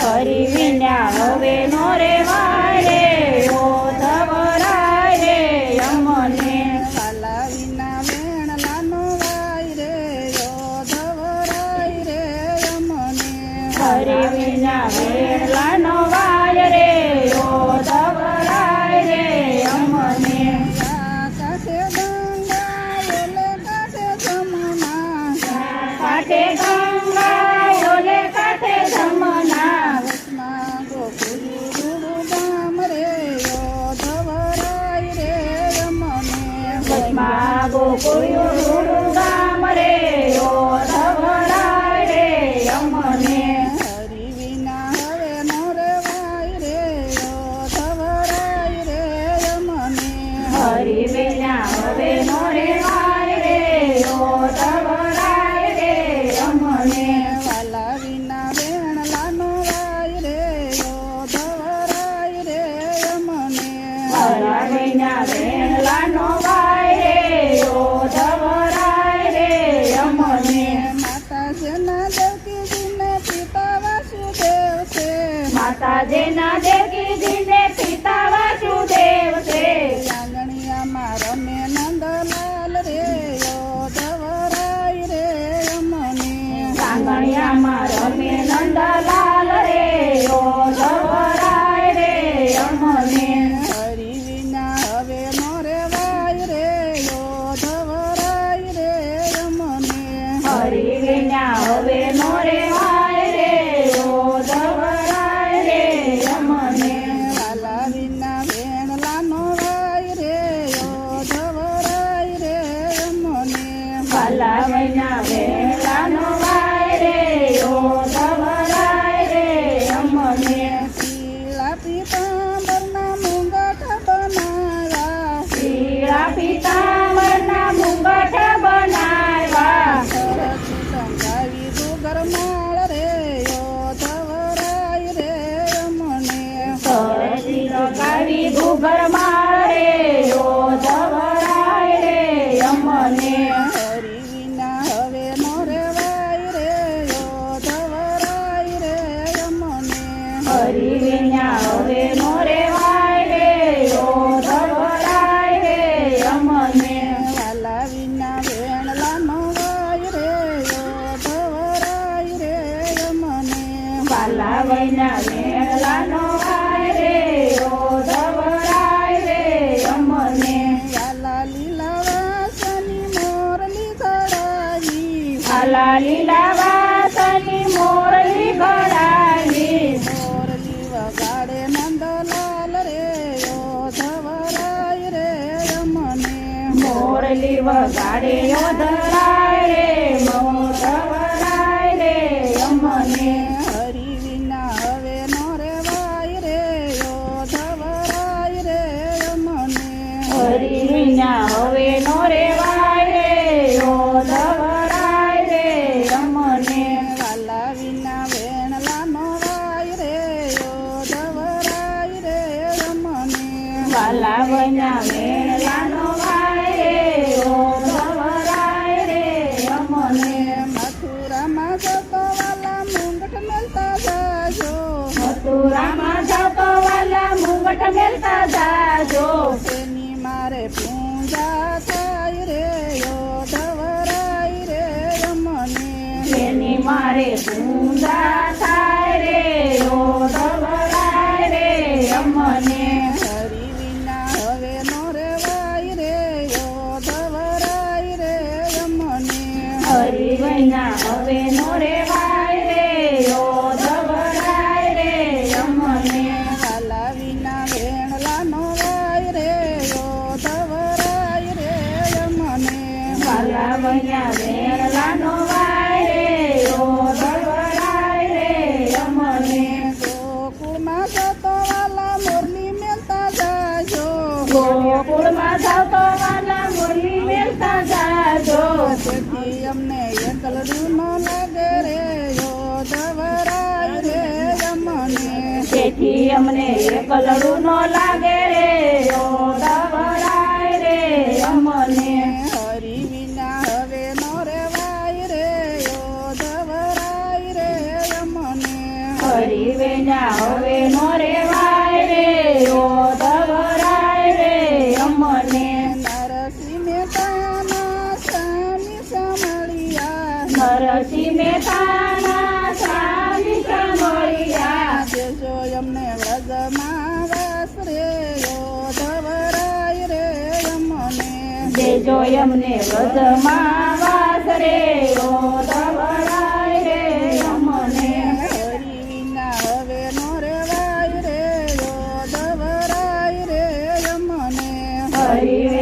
હરી વિના હવે નો રેવાય રે ઓધવરાય રે અમને કાલા વિના વેણલાનો વાય રે ઓધવરાય રે અમને હરી વિના વેણલાનો વાય રે ઓધવરાય રે અમને કાંઠે ગંગા ઓલે કાંઠે જમના કાંઠે ગંગા ઓલે કાંઠે જમના વચમાં ગોકુળું ગામ રે ઓધવરાય રે અમને વચમાં ગોકુળિયું ગામ રે ઓધવરાય રે અમને હરી વિના હવે નો રેવાય રે ઓધવરાય રે અમને હરી વિના હવે નો રેવાય રે ઓધવરાય રે અમને વાલા વિના વેણલાનો વાય રે ઓધવરાય રે અમને વાલા વિના વેણલાનો વાય રે ઓધવરાય રે અમને માતા જેના દેવકીજીને પિતા વાસુદેવ છે માતાજીના દેવકીજીને પિતા વાસુદેવ છે આંગણિયામાં રમે નંદલાલ રે ઓધવરાય રે અમને આંગણિયામાં રમે નંદલાલ રે ઓધવરાય રે અમને હરી વિના હવે નો રેવાય રે ઓધવરાય રે અમને હરી વિના હવે નો રેવાય રે ઓધવરાય રે અમને વાલા વિના વેણલાનો વાય રે ઓધવરાય રે અમને વાલા વિના વેલાનો વાય રે ઓધવરાય રે અમને પીળા પીતાંબરના મુંગટ બનાવ્યા પીળા પિતાંબરના મુંગટ બનાવ્યા સરસી ટંગાવી દુગરમાળ રે ઓધવરાય રે અમને સરસી લગાવી ઘૂઘરમાળ રે ઓધવરાય રે અમને હરી વિના હવે નો રેવાય રે ઓધવરાય રે અમને હરી વિના હવે નો રેવાય રે ઓધવરાય રે અમને વાલા વિના વેણલાનો વાય રે ઓધવરાય રે અમને વાલા વિના વેણલાનો વાય રે ઓધવરાય રે અમને યાલા લીલા વાસની મોરલી ધરાવી વાલા લીલા વાસની મોરલી ઘડાવી મોરલી વગાડે નંદલાલ રે ઓધવરાય રે અમને મોરલી વગાડે ઓધરાય રે ઓધવરાય રે અમને હરી વિના હવે નો રેવાય રે ઓધવરાય રે અમને હરી વિના હવે નો રેવાય રે ઓધવરાય રે અમને વાલા વિના વેણલાનો વાય રે ઓધવરાય રે અમને વાલા વિના વેલાનો વાય રે ઓધવરાય રે અમને મથુરામાં જતો વાલા મુંગટ મેલતા જાજો મથુરામાં જતો વાલા મુંગટ મેલતા જાજો તેની મારે પૂજા થાય રે ઓધવરાય રે અમને તેની મારે પૂજા થાય રે ઓધવરાય રે અમને હરી વિના હવે નો રેવાય રે ઓધવરાય રે અમને હરી વિના હવે નો રેવાય રે ઓધવરાય રે અમને વાલા વિના વેણલાનો વાય રે ઓધવરાય રે અમને વાલા વિના વેલાનો વાય રે ઓધવરાય રે અમને ગોકુળમાં જતો વાલા મોરલી મેલતા જાજો ગોકુળમાં જાતો વાલા મુરલી મેલતા જાજો તેથી અમને એકલડું નો લાગે રે ઓધવરાય રે અમને તેથી અમને એકલડું નો લાગે રે ઓધવરાય રે અમને હરી વિના હવે નો રેવાય રે હરી વિના હવે નો રેવાય રે ઓધવરાય રે અમને નરસિંહ મહેતાના સ્વામી સમળિયા નરસિંહ મહેતાના સ્વામી સાંભળ્યા દેજો અમને વ્રજમાં વાસ રે ઓધવરાય રે અમને દેજો અમને વ્રજમાં વાસ રે ઓધવરાય રે અમને હરિ વિના હવે નો રેવાય રે ઓધવરાય રે અમને હરી